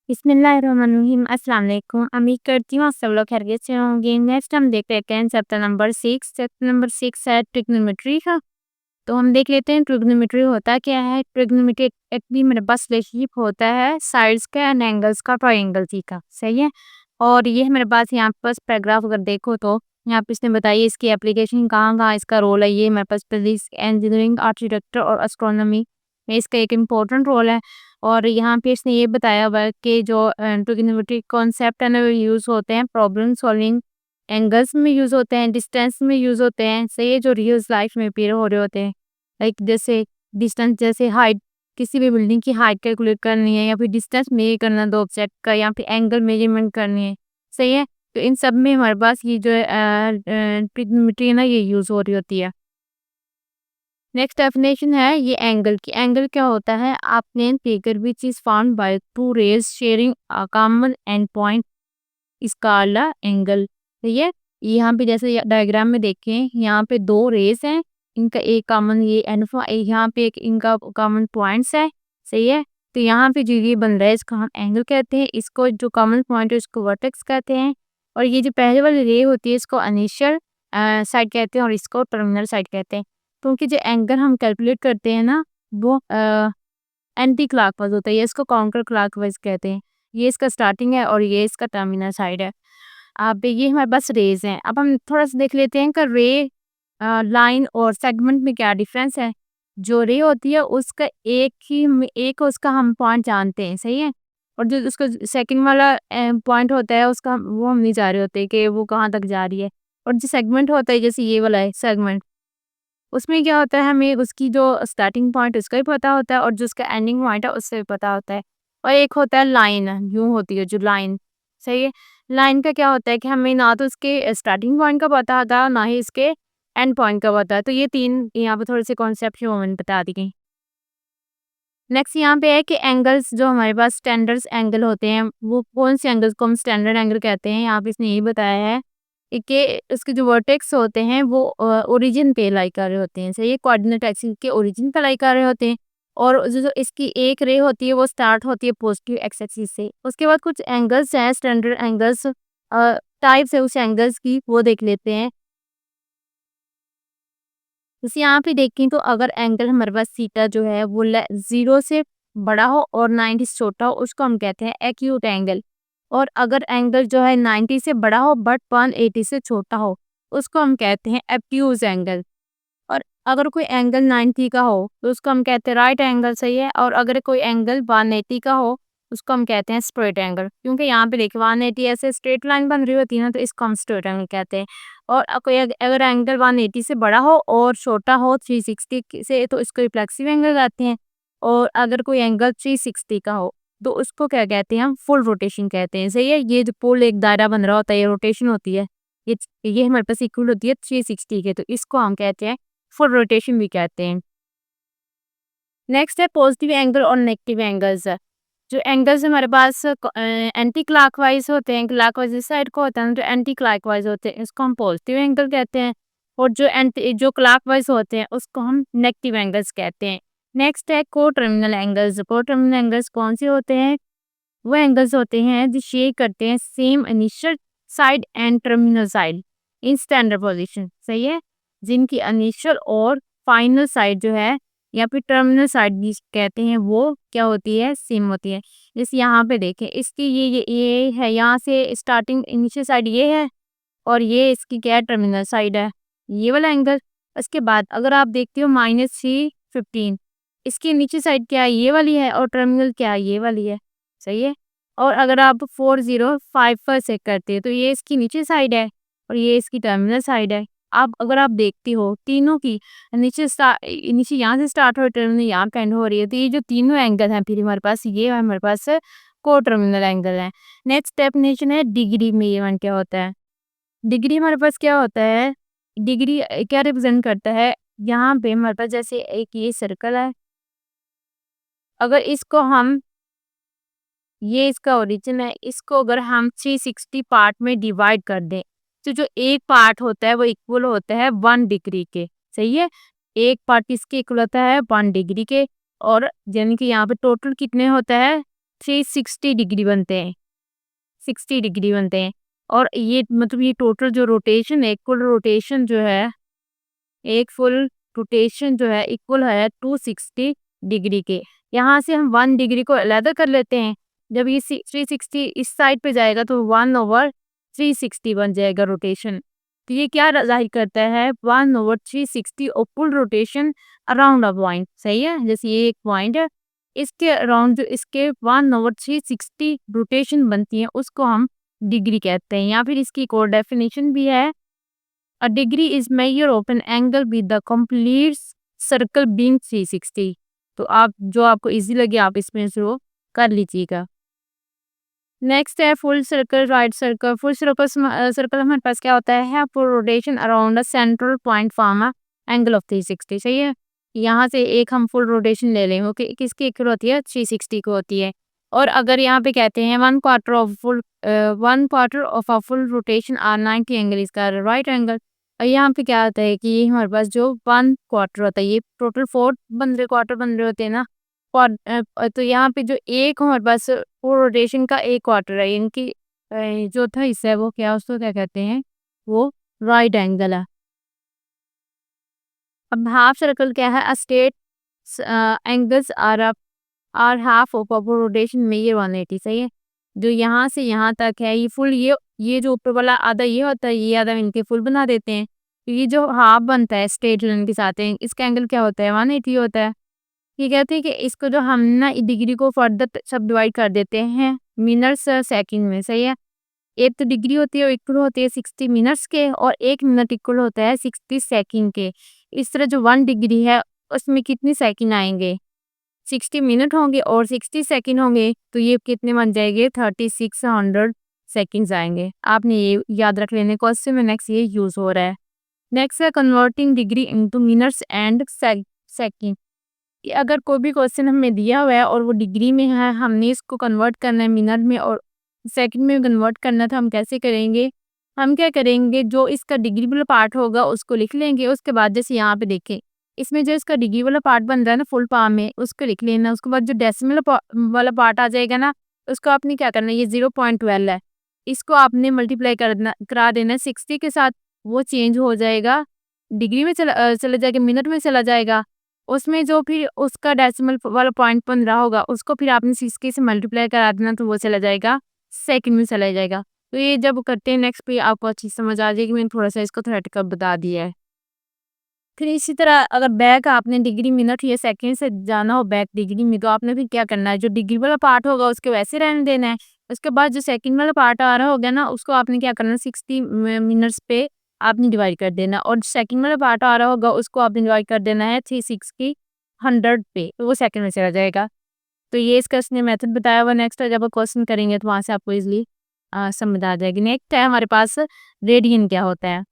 बिस्मिल्लाहिर्रहमानिर्रहीम। अस्सलाम वालेकुम। उम्मीद करती हूँ आप सब लोग खैरियत से होंगे। नेक्स्ट हम देख लेते हैं चैप्टर नंबर 6। चैप्टर नंबर 6 है ट्रिग्नोमेट्री का। तो हम देख लेते हैं ट्रिग्नोमेट्री होता क्या है। ट्रिग्नोमेट्री एक भी मेरे पास रिलेशनशिप होता है साइड्स का एंड एंगल्स का ट्रायंगल सी का, सही है। और ये मेरे पास यहाँ पास पैराग्राफ अगर देखो तो यहाँ पे इसने बताइए इसकी एप्लीकेशन कहाँ कहाँ इसका रोल है। ये मेरे पास फिजिक्स, इंजीनियरिंग, आर्किटेक्चर और एस्ट्रोनॉमी में इसका एक इम्पोर्टेंट रोल है। और यहाँ पे इसने ये बताया हुआ है कि जो ट्रिग्नोमेट्री कॉन्सेप्ट है ना वो यूज़ होते हैं प्रॉब्लम सॉल्विंग, एंगल्स में यूज़ होते हैं, डिस्टेंस में यूज़ होते हैं, सही है, जो रियल लाइफ में अपियर हो रहे होते हैं। लाइक जैसे डिस्टेंस, जैसे हाइट, किसी भी बिल्डिंग की हाइट कैलकुलेट करनी है या फिर डिस्टेंस मेजर करना दो ऑब्जेक्ट का या फिर एंगल मेजरमेंट करनी है, सही है। तो इन सब में हमारे पास ये जो ट्रिग्नोमेट्री है ना ये यूज़ हो रही होती है। नेक्स्ट डेफिनेशन है ये एंगल की। एंगल क्या होता है? A plane figure which is found by two rays sharing a common end point is called a angle. सही है। यहाँ पे जैसे डायग्राम में देखें, यहाँ पे दो रेज हैं, इनका एक कॉमन ये एंड यहाँ पे एक इनका कॉमन पॉइंट्स है, सही है। तो यहाँ पे जो ये बन रहा है इसको हम एंगल कहते हैं। इसको जो कॉमन पॉइंट है इसको वर्टेक्स कहते हैं। और ये जो पहले वाली रे होती है इसको इनिशियल साइड कहते हैं और इसको टर्मिनल साइड कहते हैं। क्योंकि जो एंगल हम कैलकुलेट करते हैं ना वो एंटी क्लॉकवाइज होता है, ये इसको काउंटर क्लॉकवाइज कहते हैं। ये इसका स्टार्टिंग है और ये इसका टर्मिनल साइड है। अब ये हमारे पास रेज हैं। अब हम थोड़ा सा देख लेते हैं कि रे लाइन और सेगमेंट में क्या डिफरेंस है। जो रे होती है उसका एक उसका हम पॉइंट जानते हैं, सही है। और जो उसका सेकंड वाला पॉइंट होता है उसका वो हम नहीं जा रहे होते कि वो कहाँ तक जा रही है। और जो सेगमेंट होता है जैसे ये वाला है सेगमेंट, उसमें क्या होता है हमें उसकी जो स्टार्टिंग पॉइंट उसका भी पता होता है और जो उसका एंडिंग पॉइंट है उससे भी पता होता है। और एक होता है लाइन, यूं होती है जो लाइन, सही है। लाइन का क्या होता है कि हमें ना तो उसके स्टार्टिंग पॉइंट का पता होता है ना ही इसके एंड पॉइंट का पता है। तो ये तीन यहाँ पे थोड़े से कॉन्सेप्ट जो मैंने बता दी गई। नेक्स्ट यहाँ पे है कि एंगल्स जो हमारे पास स्टैंडर्ड एंगल होते हैं वो कौन से एंगल्स को हम स्टैंडर्ड एंगल कहते हैं। यहाँ पे इसने यही बताया है कि उसके जो वर्टेक्स होते हैं वो ओरिजिन पे लाई कर रहे होते हैं, सही है, कोऑर्डिनेट एक्सिस के ओरिजिन पे लाई कर रहे होते हैं। और जो जो इसकी एक रे होती है वो स्टार्ट होती है पॉजिटिव एक्स एक्सिस से। उसके बाद कुछ एंगल्स हैं स्टैंडर्ड एंगल्स, टाइप्स है उस एंगल्स की, वो देख लेते हैं। जैसे यहाँ पे देखें तो अगर एंगल हमारे पास थीटा जो है वो 0 से बड़ा हो और 90 से छोटा हो उसको हम कहते हैं एक्यूट एंगल। और अगर एंगल जो है 90 से बड़ा हो बट 180 से छोटा हो उसको हम कहते हैं एब्ट्यूज एंगल। और अगर कोई एंगल 90 का हो तो उसको हम कहते हैं राइट एंगल, सही है। और अगर कोई एंगल 180 का हो उसको हम कहते हैं स्ट्रेट एंगल। क्योंकि यहाँ पे देखिए 180 ऐसे स्ट्रेट लाइन बन रही होती है ना तो इसको हम स्ट्रेट एंगल कहते हैं। और कोई अगर एंगल 180 से बड़ा हो और छोटा हो 360 से तो इसको रिफ्लेक्सिव एंगल कहते हैं। और अगर कोई एंगल 360 का हो तो उसको क्या कहते हैं, हम फुल रोटेशन कहते हैं, सही है। ये जो पोल एक दायरा बन रहा होता है ये रोटेशन होती है। ये हमारे पास इक्वल होती है 360 के, तो इसको हम कहते हैं फुल रोटेशन भी कहते हैं। नेक्स्ट है पॉजिटिव एंगल और नेगेटिव एंगल्स। जो एंगल्स हमारे पास एंटी क्लॉकवाइज होते हैं, क्लॉकवाइज इस साइड को होता है, जो एंटी क्लॉकवाइज होते हैं इसको हम पॉजिटिव एंगल कहते हैं। और जो क्लॉकवाइज होते हैं उसको हम नेगेटिव एंगल्स कहते हैं। नेक्स्ट है को टर्मिनल एंगल्स। को टर्मिनल एंगल्स कौन से होते हैं? वो एंगल्स होते हैं जो शेयर करते हैं same initial side and terminal side in standard position, सही है। जिनकी इनिशियल और फाइनल साइड जो है या फिर टर्मिनल साइड भी कहते हैं वो क्या होती है, सेम होती है। जैसे यहाँ पे देखें इसकी ये है, यहाँ से स्टार्टिंग इनिशियल साइड ये है और ये इसकी क्या है, टर्मिनल साइड है, ये वाला एंगल। उसके बाद अगर आप देखते हो -315, इसकी नीचे साइड क्या है, ये वाली है, और टर्मिनल क्या है, ये वाली है, सही है। और अगर आप 4055 पर चेक करते हो तो ये इसकी नीचे साइड है और ये इसकी टर्मिनल साइड है। आप अगर आप देखती हो तीनों की नीचे यहाँ से स्टार्ट हो टर्मिनल यहाँ पे एंड हो रही है, तो ये जो तीनों एंगल हैं फिर हमारे पास ये है, हमारे पास को टर्मिनल एंगल है। नेक्स्ट डेफिनेशन है डिग्री में ये वन क्या होता है। डिग्री हमारे पास क्या होता है, डिग्री क्या रिप्रेजेंट करता है। यहाँ पे हमारे पास जैसे एक ये सर्कल है, अगर इसको हम, ये इसका ओरिजिन है, इसको अगर हम 360 पार्ट में डिवाइड कर दें तो जो एक पार्ट होता है वो इक्वल होता है 1 डिग्री के, सही है। एक पार्ट इसके इक्वल होता है 1 डिग्री के। और यानी कि यहाँ पे टोटल कितने होता है 360 डिग्री बनते हैं, 60 डिग्री बनते हैं। और ये मतलब ये टोटल जो रोटेशन है, एक फुल रोटेशन जो है इक्वल है 260 डिग्री के। यहाँ से हम 1 डिग्री को अलग कर लेते हैं। जब ये 360 इस साइड पे जाएगा तो 1/360 बन जाएगा रोटेशन। तो ये क्या जाहिर करता है, 1/360 और full rotation around a point. सही है, जैसे ये एक पॉइंट है, इसके अराउंड जो इसके 1/360 रोटेशन बनती है उसको हम डिग्री कहते हैं। या फिर इसकी एक और डेफिनेशन भी है, a degree is measure of an angle with the complete circle being 360। तो आप जो आपको इजी लगे आप इसमें से वो कर लीजिएगा। नेक्स्ट है full circle, right circle. Full circle circle हमारे पास क्या होता है, full rotation around a central point form a angle of 360। सही है, यहाँ से एक हम फुल रोटेशन ले लेंगे, ओके, किसकी इक्वल होती है, 360 को होती है। और अगर यहाँ पे कहते हैं 1/4 of a full rotation or 90 angle इसका राइट एंगल। और यहाँ पे क्या होता है कि हमारे पास जो 1/4 होता है, ये टोटल 4 क्वार्टर बन रहे होते हैं ना। तो यहाँ पे जो एक हमारे पास वो रोटेशन का एक क्वार्टर है, इनकी जो था हिस्सा है वो क्या, उसको क्या कहते हैं, वो राइट एंगल है। अब हाफ सर्कल क्या है, a straight angles are half of rotation में ये 180। सही है, जो यहाँ से यहाँ तक है ये फुल, ये जो ऊपर वाला आधा ये होता है, ये आधा इनके फुल बना देते हैं। तो ये जो हाफ बनता है स्ट्रेट लाइन के साथ है, इसका एंगल क्या होता है, 180 होता है। ये कहते हैं कि इसको जो हम ना डिग्री को फर्दर सब डिवाइड कर देते हैं मिनट्स सेकंड में। सही है, एक तो डिग्री होती है इक्वल होती है 60 मिनट्स के, और 1 मिनट इक्वल होता है 60 सेकंड के। इस तरह जो 1 डिग्री है उसमें कितने सेकंड आएंगे, 60 मिनट होंगे और 60 सेकंड होंगे, तो ये कितने बन जाएंगे, 3600 सेकंड्स आएंगे। आपने ये याद रख लेने, क्वेश्चन में नेक्स्ट ये यूज हो रहा है। नेक्स्ट है converting degree into minutes and second. अगर कोई भी क्वेश्चन हमें दिया हुआ है और वो डिग्री में है, हमने इसको कन्वर्ट करना है मिनट में और सेकंड में कन्वर्ट करना था, हम कैसे करेंगे, हम क्या करेंगे, जो इसका डिग्री वाला पार्ट होगा उसको लिख लेंगे। उसके बाद जैसे यहाँ पे देखें, इसमें जो इसका डिग्री वाला पार्ट बन रहा है ना फुल पाम में, उसको लिख लेना। उसके बाद जो डेसिमल वाला पार्ट आ जाएगा ना, उसको आपने क्या करना है, ये 0.12 है, इसको आपने मल्टीप्लाई करा देना है 60 के साथ। वो चेंज हो जाएगा, डिग्री में चला जाएगा, मिनट में चला जाएगा। उसमें जो फिर उसका डेसिमल वाला पॉइंट बन रहा होगा उसको फिर आपने 60 से मल्टीप्लाई करा देना, तो वो चला जाएगा सेकंड में चला जाएगा। तो ये जब करते हैं नेक्स्ट पे आपको अच्छी समझ आ जाएगी। मैंने थोड़ा सा इसको थ्योरेटिकल बता दिया है। फिर इसी तरह अगर बैक आपने डिग्री मिनट या सेकंड से जाना हो बैक डिग्री में, तो आपने फिर क्या करना है, जो डिग्री वाला पार्ट होगा उसके वैसे रहने देना है। उसके बाद जो सेकंड वाला पार्ट आ रहा होगा ना, उसको आपने क्या करना है, 60 मिनट्स पे आपने डिवाइड कर देना, और सेकंड वाला पार्ट आ रहा होगा उसको आपने डिवाइड कर देना है 360 100 पे, तो वो सेकंड में चला जाएगा। तो ये इसका इसने मेथड बताया हुआ। नेक्स्ट जब आप क्वेश्चन करेंगे तो वहाँ से आपको इजली समझ आ जाएगी। नेक्स्ट है हमारे पास रेडियन क्या होता है।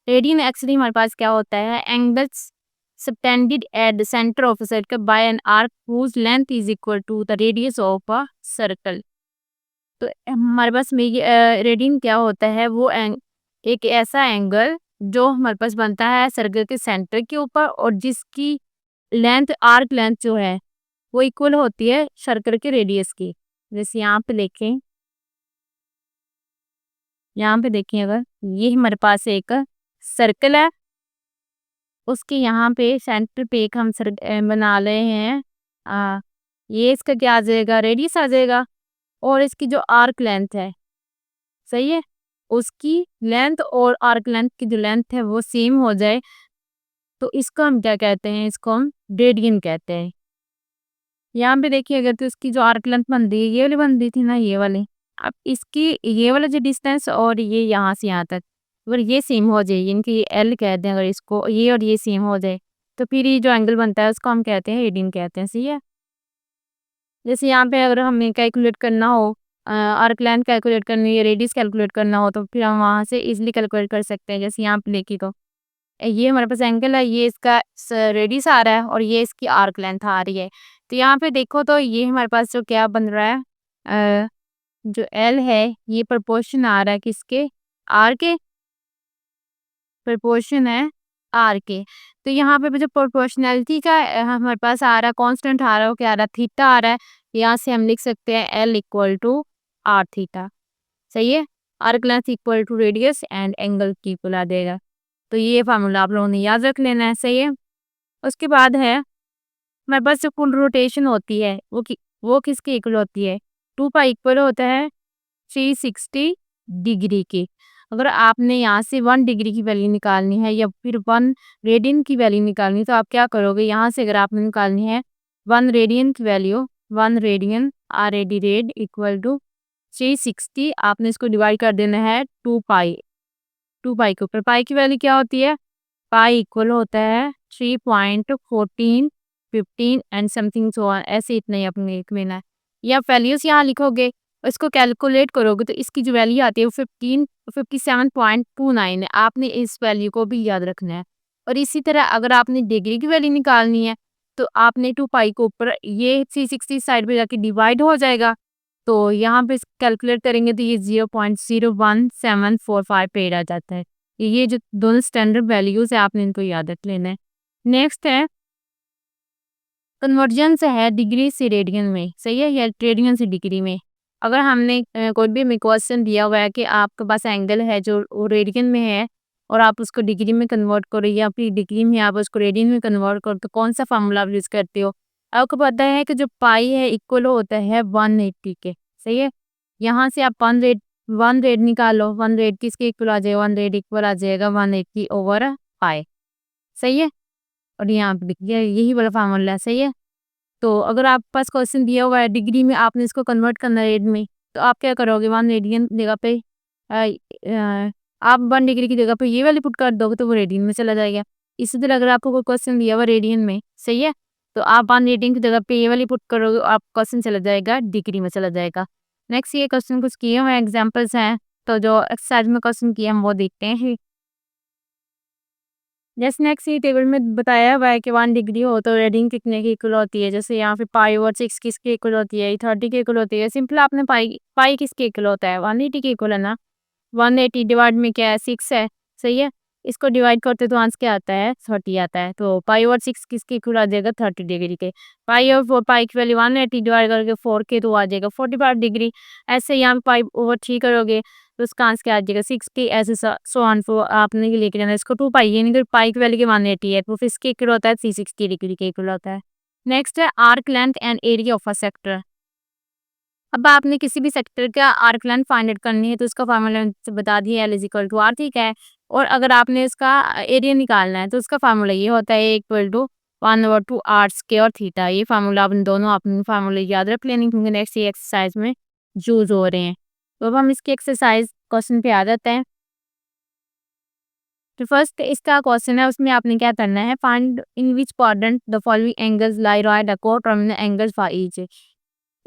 रेडियन एक्चुअली हमारे पास क्या होता है, angles subtended at the centre of a circle by an arc whose length is equal to the radius of a circle. तो हमारे पास में रेडियन क्या होता है, वो एक ऐसा एंगल जो हमारे पास बनता है सर्कल के सेंटर के ऊपर, और जिसकी लेंथ आर्क लेंथ जो है वो इक्वल होती है सर्कल के रेडियस की। जैसे यहाँ पे देखें, अगर ये हमारे पास एक सर्कल है, उसके यहाँ पे सेंटर पे एक हम बना रहे हैं, ये इसका क्या आ जाएगा, रेडियस आ जाएगा। और इसकी जो आर्क लेंथ है, सही है, उसकी लेंथ और आर्क लेंथ की जो लेंथ है वो सेम हो जाए, तो इसको हम क्या कहते हैं, इसको हम रेडियन कहते हैं। यहाँ पे देखिए, अगर तो इसकी जो आर्क लेंथ बन रही है, ये वाली बन रही थी ना, ये वाली, अब इसकी ये वाला जो डिस्टेंस और ये यहाँ से यहाँ तक, अगर ये सेम हो जाए, इनकी एल कहते हैं, अगर इसको ये और ये सेम हो जाए, तो फिर ये जो एंगल बनता है उसको हम कहते हैं रेडियन कहते हैं। सही है, जैसे यहाँ पे अगर हमें कैलकुलेट करना हो, आर्क लेंथ कैलकुलेट करनी है, रेडियस कैलकुलेट करना हो, तो फिर हम वहाँ से इजिली कैलकुलेट कर सकते हैं। जैसे यहाँ पे देखिए, तो ये हमारे पास एंगल है, ये इसका रेडियस आ रहा है और ये इसकी आर्क लेंथ आ रही है। तो यहाँ पे देखो, तो ये हमारे पास जो क्या बन रहा है, जो एल है ये प्रोपोर्शन आ रहा है किसके, आर के, प्रोपोर्शन है आर के। तो यहाँ पे जो प्रोपोर्शनैलिटी का हमारे पास आ रहा है, कांस्टेंट आ रहा है, वो क्या आ रहा है, थीटा आ रहा है। यहाँ से हम लिख सकते हैं L equal to R theta. सही है, arc length equal to radius and angle की इक्वल आ जाएगा। तो ये फार्मूला आप लोगों ने याद रख लेना है। सही है, उसके बाद है हमारे पास जो कुल रोटेशन होती है वो किसकी इक्वल होती है, 2 पाई इक्वल होता है 360 डिग्री की। अगर आपने यहाँ से 1 डिग्री की वैल्यू निकालनी है या फिर 1 रेडियन की वैल्यू निकालनी है तो आप क्या करोगे, यहाँ से अगर आपने निकालनी है 1 रेडियन की value, 1 radian R A D rad equal to 360, आपने इसको डिवाइड कर देना है 2 पाई। 2 पाई के ऊपर पाई की वैल्यू क्या होती है, पाई इक्वल होता है 3.14 15 एंड समथिंग सो ऑन, ऐसे इतना ही अपने एक लेना है। या वैल्यूज यहाँ लिखोगे, इसको कैलकुलेट करोगे तो इसकी जो वैल्यू आती है वो 57.29 है। आपने इस वैल्यू को भी याद रखना है। और इसी तरह अगर आपने डिग्री की वैल्यू निकालनी है तो आपने 2 पाई के ऊपर ये 360 साइड पे जाके डिवाइड हो जाएगा, तो यहाँ पे कैलकुलेट करेंगे तो ये 0.01745 पे आ जाता है। ये जो दोनों स्टैंडर्ड वैल्यूज है आपने इनको याद रख लेना है। नेक्स्ट है कन्वर्जन है डिग्री से रेडियन में। सही है, या रेडियन से डिग्री में। अगर हमने कोई भी हमें क्वेश्चन दिया हुआ है कि आपके पास एंगल है जो वो रेडियन में है और आप उसको डिग्री में कन्वर्ट करो या फिर डिग्री में आप उसको रेडियन में कन्वर्ट करो, तो कौन सा फार्मूला आप यूज करते हो। आपको पता है कि जो पाई है इक्वल होता है 180 के। सही है, यहाँ से आप 1 रेड निकालो, 1 रेड किसके इक्वल आ जाएगा, 1 रेड इक्वल आ जाएगा 180/पाई। सही है, और यहाँ पे देखिए यही वाला फार्मूला है। सही है, तो अगर आपके पास क्वेश्चन दिया हुआ है डिग्री में आपने इसको कन्वर्ट करना है रेड में, तो आप क्या करोगे, 1 रेडियन जगह पे आप 1 डिग्री की जगह पे ये वाली पुट कर दोगे तो वो रेडियन में चला जाएगा। इसी तरह अगर आपको कोई क्वेश्चन दिया हुआ रेडियन में, सही है, तो आप 1 रेडियन की जगह पे ये वाली पुट करोगे, आप क्वेश्चन चला जाएगा डिग्री में चला जाएगा। नेक्स्ट ये क्वेश्चन कुछ किए हुए एग्जाम्पल्स हैं, तो जो एक्सरसाइज में क्वेश्चन किए हम वो देखते हैं। जैसे नेक्स्ट ये टेबल में बताया हुआ है कि 1 डिग्री हो तो रेडियन कितने की इक्वल होती है। जैसे यहाँ पे पाई/6 किसके इक्वल होती है, 30 के इक्वल होती है। सिंपल आपने पाई पाई किसके इक्वल होता है, 180 के इक्वल है ना। 180 डिवाइड में क्या है, 6 है। सही है, इसको डिवाइड करते तो आंसर क्या आता है, 30 आता है। तो पाई/6 किसके इक्वल आ जाएगा, 30 डिग्री के। पाई/4 पाई की वैल्यू 180 डिवाइड करके 4 के तो आ जाएगा 45 डिग्री। ऐसे यहाँ पे पाई/3 करोगे तो उसका आंसर क्या आ जाएगा, 60। ऐसे सो ऑन फॉर आपने ये लेके जाना है इसको 2 पाई, यानी कि पाई की वैल्यू के 180 है तो फिर इसके इक्वल होता है 360 डिग्री के इक्वल होता है। नेक्स्ट है arc length and area of a sector. अब आपने किसी भी सेक्टर का आर्क लेंथ फाइंड आउट करनी है तो उसका फार्मूला बता दिया, L इक्वल टू आर। ठीक है, और अगर आपने इसका एरिया निकालना है तो उसका फार्मूला ये होता है इक्वल टू 1/2 आर स्क्वायर और थीटा। ये फार्मूला आपने दोनों अपने फार्मूले याद रख लेने क्योंकि नेक्स्ट ये एक्सरसाइज में यूज हो रहे हैं। तो अब हम इसकी एक्सरसाइज क्वेश्चन पे आ जाते हैं। तो फर्स्ट इसका क्वेश्चन है, उसमें आपने क्या करना है, find in which quadrant the following angles lie right a coterminal angles for each.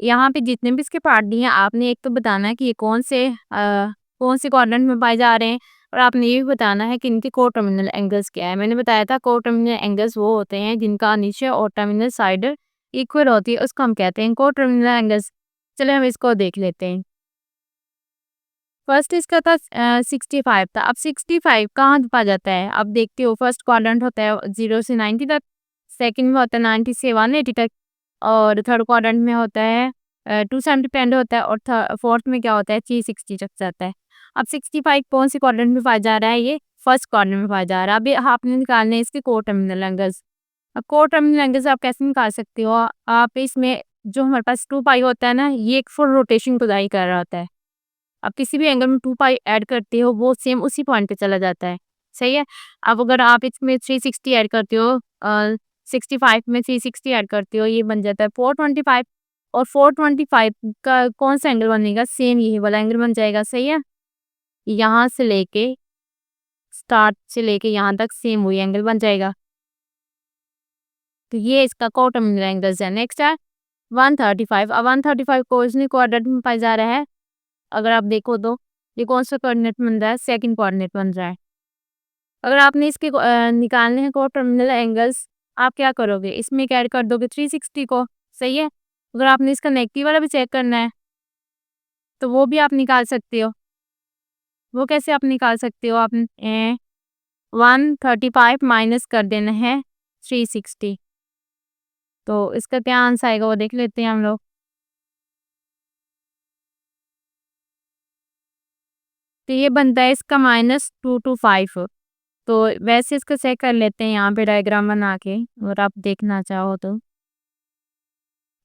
यहाँ पे जितने भी इसके पार्ट दिए हैं आपने एक तो बताना है कि ये कौन से क्वाड्रेंट में पाए जा रहे हैं, और आपने ये भी बताना है कि इनके को टर्मिनल एंगल्स क्या है। मैंने बताया था को टर्मिनल एंगल्स वो होते हैं जिनका नीचे और टर्मिनल साइड इक्वल होती है, उसको हम कहते हैं को टर्मिनल एंगल्स। चले हम इसको देख लेते हैं। फर्स्ट इसका था 65 था। अब 65 कहाँ पा जाता है, अब देखते हो फर्स्ट क्वाड्रेंट होता है 0 से 90 तक, सेकंड में होता है 90 से 180 तक, और थर्ड क्वाड्रेंट में होता है 270 पेंड होता है, और फोर्थ में क्या होता है 360 तक जाता है। अब 65 कौन से क्वाड्रेंट में पाया जा रहा है, ये फर्स्ट क्वाड्रेंट में पाया जा रहा है। अभी आपने निकालने इसके को टर्मिनल एंगल्स। अब को टर्मिनल एंगल्स आप कैसे निकाल सकते हो, आप इसमें जो हमारे पास 2 पाई होता है ना, ये एक फुल रोटेशन को दाई कर रहा होता है। आप किसी भी एंगल में 2 पाई ऐड करते हो वो सेम उसी पॉइंट पे चला जाता है। सही है, अब अगर आप इसमें 360 ऐड करते हो, 65 में 360 ऐड करते हो, ये बन जाता है 425। और 425 का कौन सा एंगल बनेगा, सेम यही वाला एंगल बन जाएगा। सही है, यहाँ से लेके स्टार्ट से लेके यहाँ तक सेम वही एंगल बन जाएगा। तो ये इसका को टर्मिनल एंगल्स है। नेक्स्ट है 135। अब 135 को इसने क्वाड्रेंट में पाया जा रहा है। अगर आप देखो तो ये कौन सा कोऑर्डिनेट बन रहा है, सेकंड कोऑर्डिनेट बन रहा है। अगर आपने इसके निकालने हैं को टर्मिनल एंगल्स, आप क्या करोगे, इसमें ऐड कर दोगे 360 को। सही है, अगर आपने इसका नेगेटिव वाला भी चेक करना है तो वो भी आप निकाल सकते हो। वो कैसे आप निकाल सकते हो, आप 135 माइनस कर देना है 360, तो इसका क्या आंसर आएगा वो देख लेते हैं हम लोग। तो ये बनता है इसका -2 to 5। तो वैसे इसको चेक कर लेते हैं यहाँ पे डायग्राम बना के, अगर आप देखना चाहो तो।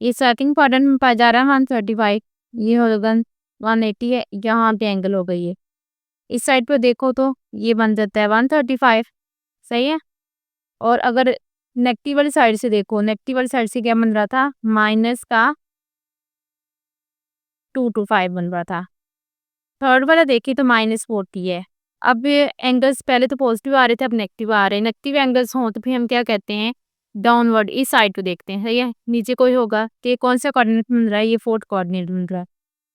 ये सेकंड क्वाड्रेंट में पाया जा रहा है 135, ये होगा 180 है, यहाँ पे एंगल हो गई है। इस साइड पे देखो तो ये बन जाता है 135, सही है। और अगर नेगेटिव वाली साइड से देखो, नेगेटिव वाली साइड से क्या बन रहा था, माइनस का 2 to 5 बन रहा था। थर्ड वाला देखिए तो -40 है। अब ये एंगल्स पहले तो पॉजिटिव आ रहे थे, अब नेगेटिव आ रहे हैं। नेगेटिव एंगल्स हों तो फिर हम क्या कहते हैं, डाउनवर्ड इस साइड को देखते हैं, सही है। नीचे कोई होगा तो ये कौन सा कोऑर्डिनेट मिल रहा है, ये फोर्थ कोऑर्डिनेट मिल रहा है।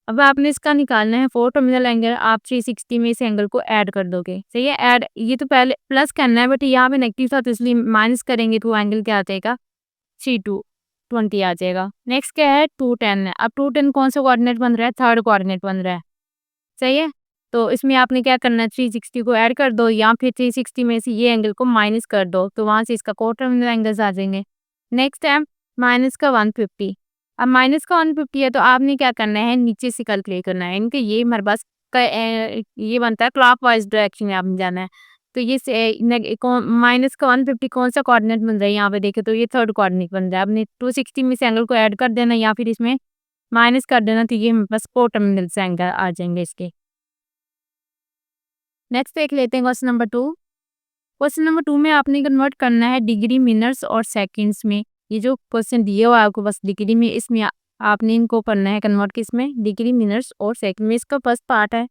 अब आपने इसका निकालना है फोर्थ टर्मिनल एंगल, आप 360 में इस एंगल को ऐड कर दोगे, सही है। ऐड ये तो पहले प्लस करना है, बट यहाँ पे नेगेटिव था तो इसलिए माइनस करेंगे तो एंगल क्या आ जाएगा, 320 आ जाएगा। नेक्स्ट क्या है, 210 है। अब 210 कौन सा कोऑर्डिनेट बन रहा है, थर्ड कोऑर्डिनेट बन रहा है, सही है। तो इसमें आपने क्या करना है, 360 को ऐड कर दो या फिर 360 में से ये एंगल को माइनस कर दो, तो वहां से इसका कोटर्मिनल एंगल्स आ जाएंगे। नेक्स्ट है माइनस का 150। अब माइनस का 150 है तो आपने क्या करना है, नीचे से कैलकुलेट करना है। इनके ये हमारे पास ये बनता है क्लॉकवाइज डायरेक्शन में आपने जाना है। तो ये माइनस का 150 कौन सा कोऑर्डिनेट बन रहा है, यहाँ पे देखे तो ये थर्ड कोऑर्डिनेट बन रहा है। आपने 260 में से एंगल को ऐड कर देना या फिर इसमें माइनस कर देना, तो ये हमारे पास कोटर्मिनल एंगल आ जाएंगे इसके। नेक्स्ट देख लेते हैं क्वेश्चन नंबर 2। क्वेश्चन नंबर 2 में आपने कन्वर्ट करना है डिग्री, मिनट्स और सेकंड्स में। ये जो क्वेश्चन दिया हुआ है आपको बस डिग्री में, इसमें आपने इनको करना है कन्वर्ट किसमें, डिग्री, मिनट्स और सेकंड में। इसका फर्स्ट पार्ट है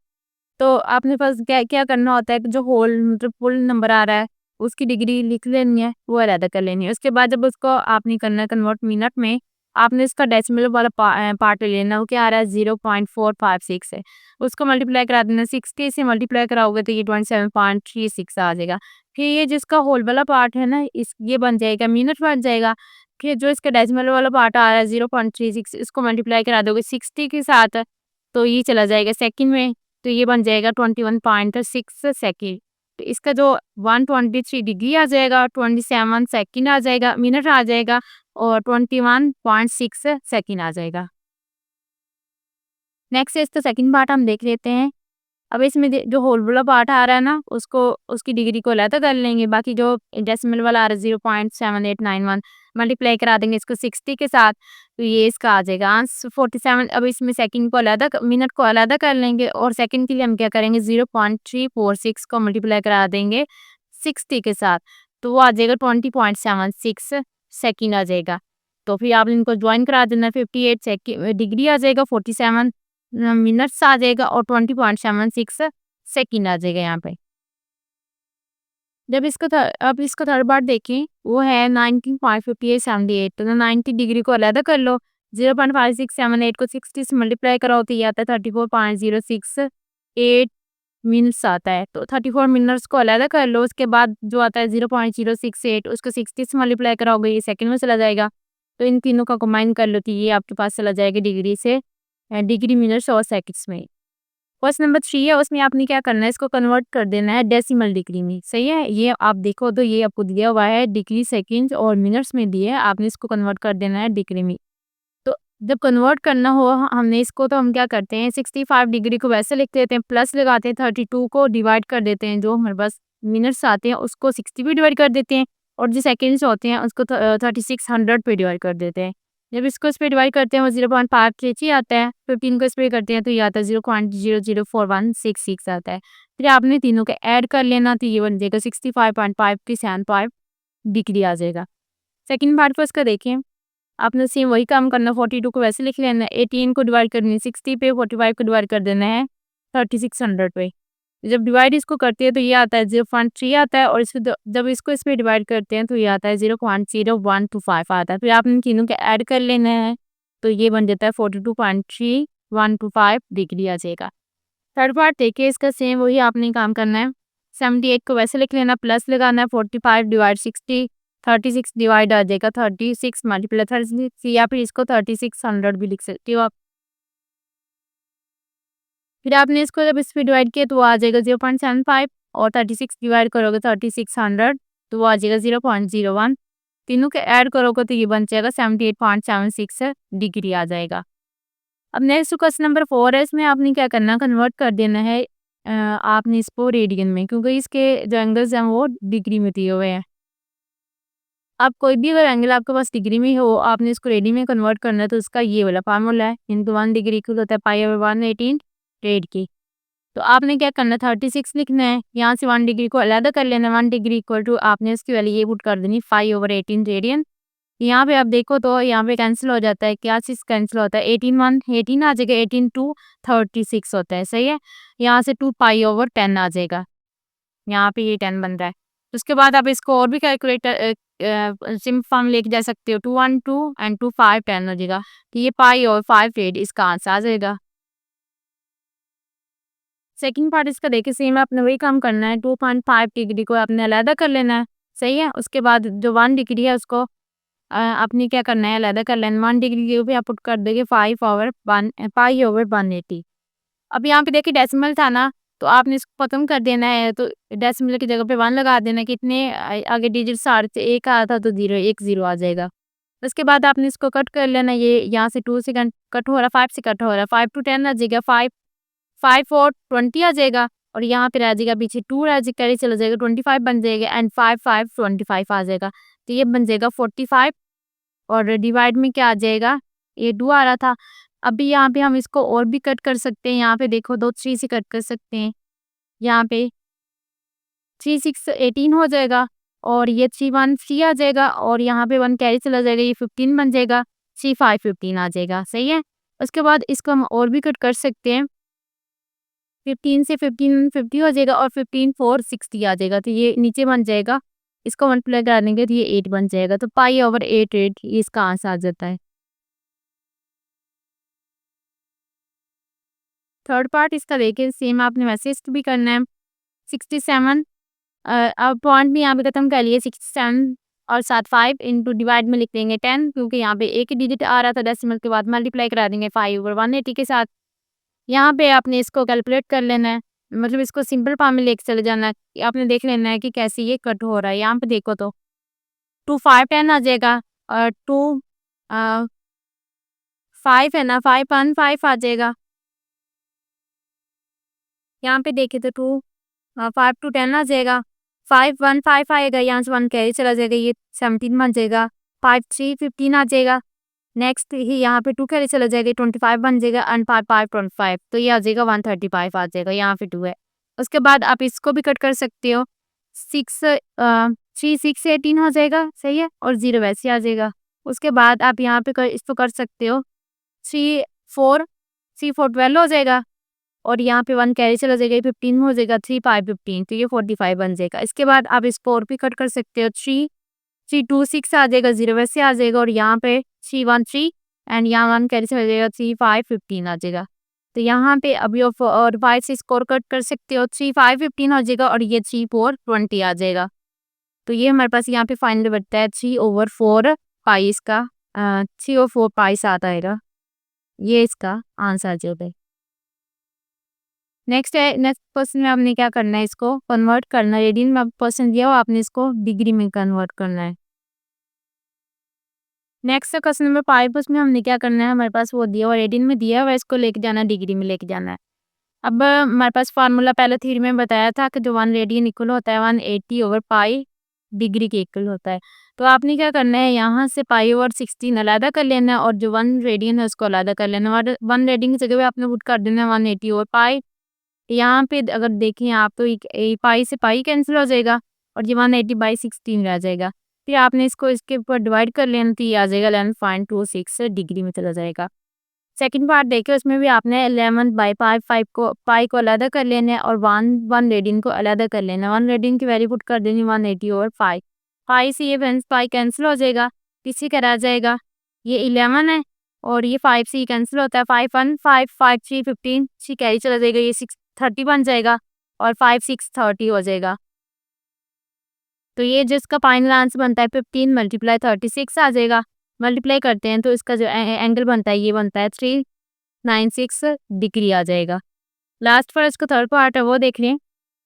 तो आपने फर्स्ट क्या क्या करना होता है कि जो होल मतलब फुल नंबर आ रहा है उसकी डिग्री लिख लेनी है, वो अलग कर लेनी है। उसके बाद जब उसको आपने करना है कन्वर्ट मिनट में, आपने इसका डेसिमल वाला पार्ट ले लेना। वो क्या आ रहा है, 0.456 है। उसको मल्टीप्लाई करा देना, 60 से मल्टीप्लाई कराओगे तो ये 27.36 आ जाएगा। फिर ये जिसका होल वाला पार्ट है ना, इस ये बन जाएगा मिनट बन जाएगा। फिर जो इसका डेसिमल वाला पार्ट आ रहा है 0.36, इसको मल्टीप्लाई करा दोगे 60 के साथ तो ये चला जाएगा सेकंड में, तो ये बन जाएगा 21.6 सेकंड। तो इसका जो 123 डिग्री आ जाएगा, 27 सेकंड आ जाएगा, मिनट आ जाएगा और 21.6 सेकंड आ जाएगा। नेक्स्ट इसका सेकंड पार्ट हम देख लेते हैं। अब इसमें जो होल वाला पार्ट आ रहा है ना, उसको उसकी डिग्री को अलग कर लेंगे। बाकी जो डेसिमल वाला आ रहा है 0.7891 मल्टीप्लाई करा देंगे इसको 60 के साथ, तो ये इसका आ जाएगा आंसर 47। अब इसमें सेकंड को अलग, मिनट को अलग कर लेंगे और सेकंड के लिए हम क्या करेंगे, 0.346 को मल्टीप्लाई करा देंगे 60 के साथ, तो वो आ जाएगा 20.76 सेकंड आ जाएगा। तो फिर आप इनको ज्वाइन करा देना, 58 डिग्री आ जाएगा, 47 मिनट्स आ जाएगा और 20.76 सेकंड आ जाएगा यहाँ पे। जब इसका अब इसका थर्ड पार्ट देखें, वो है 19.5878। तो 90 डिग्री को अलग कर लो, 0.5678 को 60 से मल्टीप्लाई कराओ तो ये आता है 34.068 मिनट्स आता है। तो 34 मिनट्स को अलग कर लो, उसके बाद जो आता है 0.068 उसको 60 से मल्टीप्लाई कराओगे ये सेकंड में चला जाएगा। तो इन तीनों का कंबाइन कर लो तो ये आपके पास चला जाएगा डिग्री से, डिग्री, मिनट्स और सेकंड्स में। क्वेश्चन नंबर 3 है, उसमें आपने क्या करना है, इसको कन्वर्ट कर देना है डेसिमल डिग्री में, सही है। ये आप देखो तो ये आपको दिया हुआ है डिग्री, सेकंड्स और मिनट्स में दिया है, आपने इसको कन्वर्ट कर देना है डिग्री में। तो जब कन्वर्ट करना हो हमने इसको, तो हम क्या करते हैं, 65 डिग्री को वैसे लिख देते हैं, प्लस लगाते हैं, 32 को डिवाइड कर देते हैं, जो हमारे पास मिनट्स आते हैं उसको 60 पे डिवाइड कर देते हैं और जो सेकंड्स होते हैं उसको 3600 पे डिवाइड कर देते हैं। जब इसको इस पे डिवाइड करते हैं वो 0.533 आता है, 15 को इस पे करते हैं तो ये आता है 0.004166 आता है। फिर आपने तीनों को ऐड कर लेना तो ये बन जाएगा 65.5375 डिग्री आ जाएगा। सेकंड पार्ट को इसका देखें, आपने सेम वही काम करना, 42 को वैसे लिख लेना, 18 को डिवाइड करनी है 60 पे, 45 को डिवाइड कर देना है 3600 पे। जब डिवाइड इसको करते हैं तो ये आता है 0.3 आता है और इसको जब इसको इस पे डिवाइड करते हैं तो ये आता है 0.0125 आता है। फिर आपने तीनों के ऐड कर लेना है तो ये बन जाता है 42.3125 डिग्री आ जाएगा। थर्ड पार्ट देखिए, इसका सेम वही आपने काम करना है, 78 को वैसे लिख लेना, प्लस लगाना है 45 डिवाइड 60, 36 डिवाइड आ जाएगा 36 मल्टीप्लाई 36 या फिर इसको 3600 भी लिख सकते हो आप। फिर आपने इसको जब इस पे डिवाइड किया तो वो आ जाएगा 0.75 और 36 डिवाइड करोगे 3600 तो वो आ जाएगा 0.01। तीनों के ऐड करोगे तो ये बन जाएगा 78.76 डिग्री आ जाएगा। अब नेक्स्ट क्वेश्चन नंबर 4 है, इसमें आपने क्या करना, कन्वर्ट कर देना है आपने इसको रेडियन में, क्योंकि इसके जो एंगल्स हैं वो डिग्री में दिए हुए हैं। अब कोई भी अगर एंगल आपके पास डिग्री में हो, आपने इसको रेडियन में कन्वर्ट करना है, तो उसका ये वाला फार्मूला है, इंटू 1 डिग्री इक्वल होता है पाई/118 रेड की। तो आपने क्या करना है, 36 लिखना है, यहाँ से 1 डिग्री को अलग कर लेना है, 1 डिग्री इक्वल टू आपने उसकी वैल्यू ये पुट कर देनी 5/18 रेडियन। यहाँ पे आप देखो तो यहाँ पे कैंसिल हो जाता है, क्या चीज़ कैंसिल होता है, 18 आ जाएगा, 18 टू 36 होता है, सही है। यहाँ से 2 पाई/10 आ जाएगा, यहाँ पे ये 10 बन रहा है। उसके बाद आप इसको और भी कैलकुलेटर सिंपल फॉर्म लेके जा सकते हो, 2 1 2 एंड 2 5 10 हो जाएगा। तो ये पाई/5 रेड इसका आंसर आ जाएगा। सेकंड पार्ट इसका देखिए सेम आपने वही काम करना है, 2.5 डिग्री को आपने अलग कर लेना है, सही है। उसके बाद जो 1 डिग्री है उसको आपने क्या करना है, अलग कर लेना, 1 डिग्री के ऊपर आप पुट कर देंगे 5/1 पाई/180। अब यहाँ पे देखिए डेसिमल था ना, तो आपने इसको खत्म कर देना है, तो डेसिमल की जगह पे 1 लगा देना। कितने आगे डिजिट्स आ रहे थे, 1 आया था तो 0 1 0 आ जाएगा। उसके बाद आपने इसको कट कर लेना, ये यहाँ से 2 से कट हो रहा है, 5 से कट हो रहा है, 5 to 10 आ जाएगा, 5 5 और 20 आ जाएगा, और यहाँ पे रह जाएगा पीछे 2 रह जाएगा, कैरी चला जाएगा, 25 बन जाएगा, एंड 5 5 25 आ जाएगा। तो ये बन जाएगा 45, और डिवाइड में क्या आ जाएगा, ये 2 आ रहा था। अभी यहाँ पे हम इसको और भी कट कर सकते हैं, यहाँ पे देखो 2 3 से कट कर सकते हैं, यहाँ पे 3 6 18 हो जाएगा, और ये 3 1 3 आ जाएगा, और यहाँ पे 1 कैरी चला जाएगा, ये 15 बन जाएगा, 3 5 15 आ जाएगा, सही है। उसके बाद इसको हम और भी कट कर सकते हैं, 15 से 15 50 हो जाएगा, और 15 4 60 आ जाएगा, तो ये नीचे बन जाएगा। इसको मल्टीप्लाई कर देंगे तो ये 8 बन जाएगा, तो पाई/8 ये इसका आंसर आ जाता है। थर्ड पार्ट इसका देखिए सेम आपने वैसे इसको भी करना है, 67 अब पॉइंट भी यहाँ पे खत्म कर लिए, 67 और साथ 5 इंटू डिवाइड में लिख देंगे 10, क्योंकि यहाँ पे एक ही डिजिट आ रहा था डेसिमल के बाद, मल्टीप्लाई करा देंगे 5/180 के साथ। यहाँ पे आपने इसको कैलकुलेट कर लेना है, मतलब इसको सिंपल फॉर्म में लेके चले जाना है। आपने देख लेना है कि कैसे ये कट हो रहा है। यहाँ पे देखो तो 2 5 10 आ जाएगा, और 2 5 है ना, 5 1 5 आ जाएगा। यहाँ पे देखे तो 2 5 to 10 आ जाएगा, 5 1 5 आएगा, यहाँ से 1 कैरी चला जाएगा, ये 17 बन जाएगा, 5 3 15 आ जाएगा। नेक्स्ट ही यहाँ पे 2 कैरी चला जाएगा, 25 बन जाएगा, एंड 5 5 25, तो ये आ जाएगा 135 आ जाएगा, यहाँ पे 2 है। उसके बाद आप इसको भी कट कर सकते हो, 3 6 18 हो जाएगा, सही है, और 0 वैसे आ जाएगा। उसके बाद आप यहाँ पे इसको कर सकते हो, 3 4 12 हो जाएगा, और यहाँ पे 1 कैरी चला जाएगा, 15 हो जाएगा, 3 5 15, तो ये 45 बन जाएगा। इसके बाद आप इसको और भी कट कर सकते हो, 3 3 2 6 आ जाएगा, 0 वैसे आ जाएगा, और यहाँ पे 3 1 3 एंड यहाँ 1 कैरी चला जाएगा, 3 5 15 आ जाएगा। तो यहाँ पे अभी और 5 से स्कोर कट कर सकते हो, 3 5 15 हो जाएगा, और ये 3 4 20 आ जाएगा। तो ये हमारे पास यहाँ पे फाइनल बनता है 3/4 पाई, इसका 3/4 पाई साथ आएगा, ये इसका आंसर आ जाएगा। नेक्स्ट क्वेश्चन में आपने क्या करना है, इसको कन्वर्ट करना है, रेडियन में क्वेश्चन दिया हो, आपने इसको डिग्री में कन्वर्ट करना है। नेक्स्ट क्वेश्चन नंबर 5, उसमें हमने क्या करना है, हमारे पास वो दिया हुआ रेडियन में दिया हुआ है, इसको लेके जाना डिग्री में लेके जाना है। अब हमारे पास फार्मूला पहले थ्योरी में बताया था कि जो 1 रेडियन इक्वल होता है 180/पाई डिग्री के इक्वल होता है। तो आपने क्या करना है, यहाँ से पाई/16 अलग कर लेना है, और जो 1 रेडियन है उसको अलग कर लेना है, और 1 रेडियन की जगह पे आपने पुट कर देना है 180/पाई। यहाँ पे अगर देखें आप तो पाई से पाई कैंसिल हो जाएगा, और ये 180/16 रह जाएगा। फिर आपने इसको इसके ऊपर डिवाइड कर लेना, तो ये आ जाएगा 11.26 डिग्री में चला जाएगा। सेकंड पार्ट देखिए, उसमें भी आपने 11/5 को पाई को अलग कर लेना है, और 1 रेडियन को अलग कर लेना है। 1 रेडियन की वैल्यू पुट कर देनी 180/5, पाई से ये पाई कैंसिल हो जाएगा, किसी का रह जाएगा, ये 11 है, और ये 5 से कैंसिल होता है, 5 1 5 5 3 15, 3 कैरी चला जाएगा, ये 6 30 बन जाएगा, और 5 6 30 हो जाएगा। तो ये जिसका फाइनल आंसर बनता है 15 × 36 आ जाएगा। मल्टीप्लाई करते हैं तो इसका जो एंगल बनता है, ये बनता है 396 डिग्री आ जाएगा। लास्ट पर इसका थर्ड पार्ट है, वो देख लें।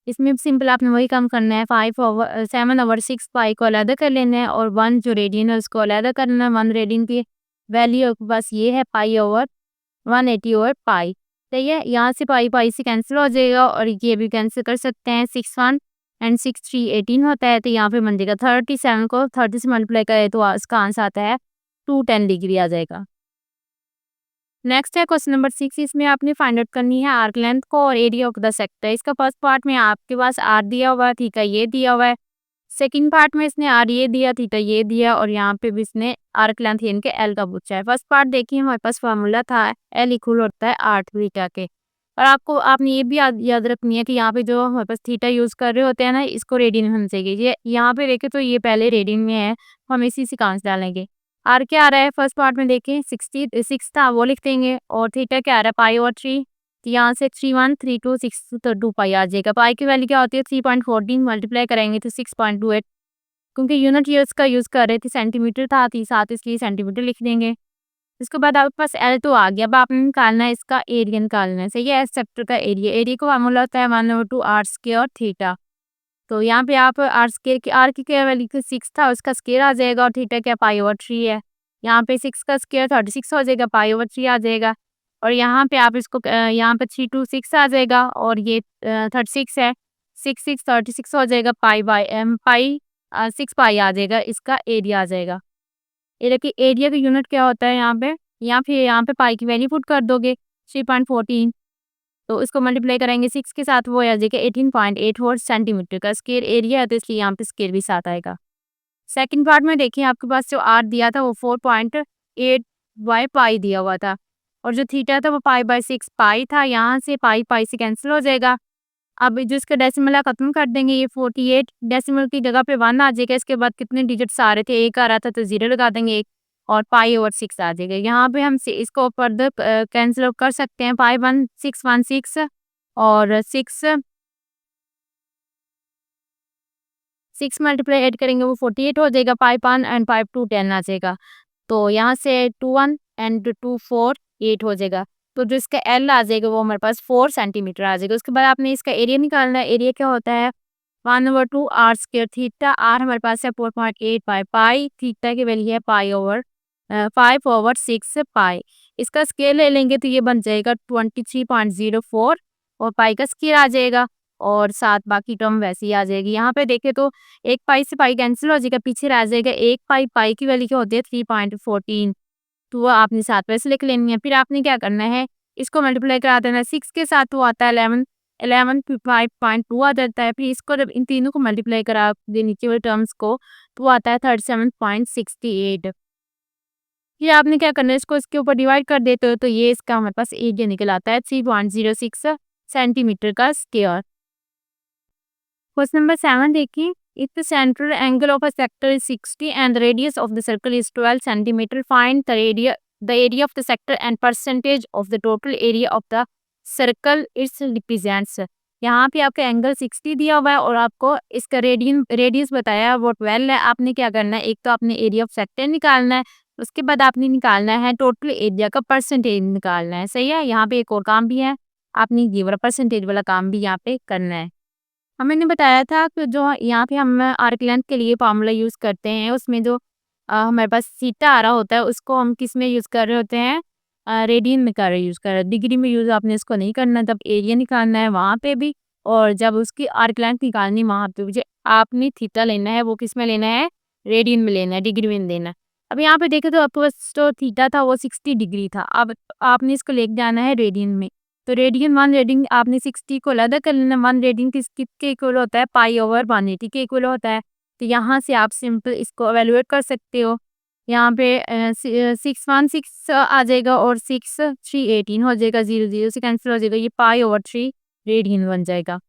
इसमें भी सिंपल आपने वही काम करना है, 7/6 पाई को अलग कर लेना है, और 1 जो रेडियन है उसको अलग करना है। 1 रेडियन की वैल्यू बस ये है पाई/180/पाई। सही है, यहाँ से पाई पाई से कैंसिल हो जाएगा और ये भी कैंसिल कर सकते हैं। 6 1 एंड 6 3 18 होता है, तो यहाँ पे बन जाएगा 37 को 30 से मल्टीप्लाई करें तो इसका आंसर आता है 210 डिग्री आ जाएगा। नेक्स्ट है क्वेश्चन नंबर 6। इसमें आपने फाइंड आउट करनी है आर्क लेंथ को और एरिया ऑफ द सेक्टर। इसका फर्स्ट पार्ट में आपके पास आर दिया हुआ है, थीटा ये दिया हुआ है। सेकंड पार्ट में इसने आर ये दिया, थीटा ये दिया और यहाँ पे भी इसने आर्क लेंथ यानी कि एल का पूछा है। फर्स्ट पार्ट देखिए हमारे पास फार्मूला था एल इक्वल होता है आर थीटा के। और आपने ये भी याद रखनी है कि यहाँ पे जो हमारे पास थीटा यूज कर रहे होते हैं ना, इसको रेडियन में होना चाहिए। ये यहाँ पे देखें तो ये पहले रेडियन में है, हम इसी से कांच डालेंगे। आर क्या आ रहा है फर्स्ट पार्ट में देखें 66 था, वो लिख देंगे। और थीटा क्या आ रहा है पाई/3, तो यहाँ से 3132 तो 2 पाई आ जाएगा। पाई की वैल्यू क्या होती है 3.14, मल्टीप्लाई करेंगे तो 6.28। क्योंकि यूनिट ईयर्स का यूज कर रहे थे, सेंटीमीटर था साथ, इसलिए सेंटीमीटर लिख देंगे। इसके बाद आपके पास एल तो आ गया। अब आपने निकालना है इसका एरिया निकालना है। सही है, एस सेक्टर का एरिया। एरिया को फार्मूला होता है 1/2 आर स्क्वायर थीटा। तो यहाँ पे आप आर की क्या वैल्यू 6 था, उसका स्क्वायर आ जाएगा और थीटा क्या पाई/3 है। यहाँ पे 6 का स्क्वायर 36 हो जाएगा, पाई/3 आ जाएगा। और यहाँ पे आप इसको यहाँ पे 326 आ जाएगा और ये 36 है, 6 36 हो जाएगा, पाई 6 पाई आ जाएगा, इसका एरिया आ जाएगा। एरिया की एरिया का यूनिट क्या होता है यहाँ पे पाई की वैल्यू पुट कर दोगे 3.14, तो इसको मल्टीप्लाई करेंगे 6 के साथ, वो आ जाएगा 18.84 सेंटीमीटर का स्क्वायर एरिया है, तो इसलिए यहाँ पे स्क्वायर भी साथ आएगा। सेकंड पार्ट में देखिए आपके पास जो आर दिया था वो 4.8 बाय पाई दिया हुआ था और जो थीटा था वो पाई/6 पाई था। यहाँ से पाई पाई से कैंसिल हो जाएगा। अब जो इसका डेसिमल है खत्म कर देंगे, ये 48 डेसिमल की जगह पे 1 आ जाएगा। इसके बाद कितने डिजिट्स आ रहे थे, एक आ रहा था तो 0 लगा देंगे, एक और पाई/6 आ जाएगा। यहाँ पे हम इसको फर्दर कैंसिल कर सकते हैं। पाई/6 और 6 मल्टीप्लाई 8 करेंगे वो 48 हो जाएगा। पाई 1 एंड पाई 2 10 आ जाएगा। तो यहाँ से 2 1 एंड 2 4 8 हो जाएगा। तो जो इसका एल आ जाएगा वो हमारे पास 4 सेंटीमीटर आ जाएगा। उसके बाद आपने इसका एरिया निकालना है। एरिया क्या होता है 1/2 आर स्क्वायर थीटा। आर हमारे पास है 4.8 बाई पाई, थीटा की वैल्यू है 5/6 पाई। इसका स्केल ले लेंगे तो ये बन जाएगा 23.04 और पाई का स्केल आ जाएगा और साथ बाकी टर्म वैसे ही आ जाएगी। यहाँ पे देखें तो एक पाई से पाई कैंसिल हो जाएगा, पीछे रह जाएगा एक पाई। पाई की वैल्यू क्या होती है 3.14, तो वो आपने साथ वैसे लिख लेनी है। फिर आपने क्या करना है इसको मल्टीप्लाई करा देना है 6 के साथ, वो आता है 11 5.2 आ जाता है। फिर इसको जब इन तीनों को मल्टीप्लाई करा दे नीचे वाले टर्म्स को, तो वो आता है 37.68। फिर आपने क्या करना है इसको इसके ऊपर डिवाइड कर देते हो तो ये इसका हमारे पास एरिया निकल आता है 3.06 सेंटीमीटर का स्क्वायर। क्वेश्चन नंबर 7 देखिए। If the central angle of a sector is 60 and the radius of the circle is 12 centimetre, find the area of the sector and percentage of the total area of the circle it's represents. यहाँ पे आपका angle 60 दिया हुआ है और आपको इसका radius बताया वो 12 है। आपने क्या करना है, एक तो आपने एरिया ऑफ सेक्टर निकालना है, उसके बाद आपने निकालना है टोटल एरिया का परसेंटेज निकालना है। सही है, यहाँ पे एक और काम भी है, आपने ये वाला परसेंटेज वाला काम भी यहाँ पे करना है। मैंने बताया था कि जो यहाँ पे हम आर्क लेंथ के लिए फार्मूला यूज़ करते हैं, उसमें जो हमारे पास थीटा आ रहा होता है उसको हम किस में यूज़ कर रहे होते हैं, रेडियन में कर यूज़ कर रहे हैं। डिग्री में यूज़ आपने इसको नहीं करना, जब एरिया निकालना है वहाँ पे भी और जब उसकी आर्क लेंथ निकालनी वहाँ पे भी आपने थीटा लेना है, वो किस में लेना है, रेडियन में लेना है, डिग्री में नहीं लेना है। अब यहाँ पे देखें तो आपके पास जो थीटा था वो 60 डिग्री था। अब आपने इसको लेके जाना है रेडियन में, तो रेडियन 1 रेडियन आपने 60 को अलग कर लेना। 1 रेडियन किसके इक्वल होता है, पाई/180 के इक्वल होता है। तो यहाँ से आप सिंपल इसको एवेलुएट कर सकते हो। यहाँ पे 616 आ जाएगा और 6 3 18 हो जाएगा, 0 0 से कैंसिल हो जाएगा, ये पाई/3 रेडियन बन जाएगा।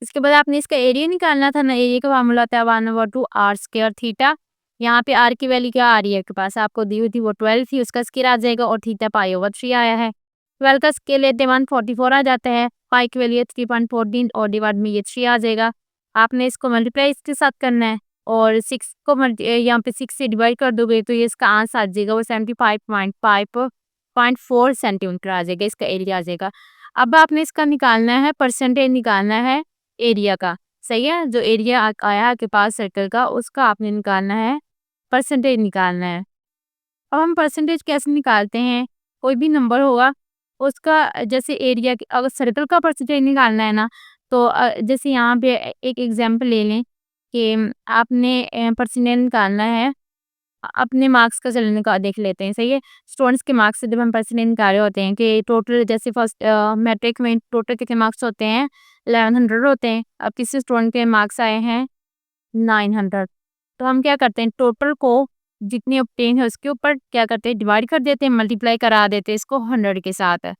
इसके बाद आपने इसका एरिया निकालना था ना, एरिया का फार्मूला होता है 1/2 आर स्क्वायर थीटा। यहाँ पे आर की वैल्यू क्या आ रही है आपके पास, आपको दी हुई थी वो 12 थी, उसका स्क्वायर आ जाएगा और थीटा पाई/3 आया है। 12 का स्क्वायर लेते 144 आ जाता है, पाई की वैल्यू 3.14 और डिवाइड में ये 3 आ जाएगा। आपने इसको मल्टीप्लाई इसके साथ करना है और 6 को यहाँ पे 6 से डिवाइड कर दोगे तो ये इसका आंसर आ जाएगा वो 75.4 सेंटीमीटर आ जाएगा, इसका एरिया आ जाएगा। अब आपने इसका निकालना है परसेंटेज निकालना है एरिया का। सही है, जो एरिया आया आपके पास सर्कल का उसका आपने निकालना है, परसेंटेज निकालना है। अब हम परसेंटेज कैसे निकालते हैं, कोई भी नंबर होगा उसका जैसे एरिया अगर सर्कल का परसेंटेज निकालना है ना, तो जैसे यहाँ पे एक एग्जांपल ले लें कि आपने परसेंटेज निकालना है अपने मार्क्स का, चलो देख लेते हैं, सही है। स्टूडेंट्स के मार्क्स से जब हम परसेंटेज निकाल रहे होते हैं कि टोटल जैसे फर्स्ट मैट्रिक में टोटल कितने मार्क्स होते हैं, 1100 होते हैं। अब किसी स्टूडेंट के मार्क्स आए हैं 900, तो हम क्या करते हैं, टोटल को जितनी ऑब्टेन है उसके ऊपर क्या करते हैं, डिवाइड कर देते हैं, मल्टीप्लाई करा देते हैं इसको 100 के साथ,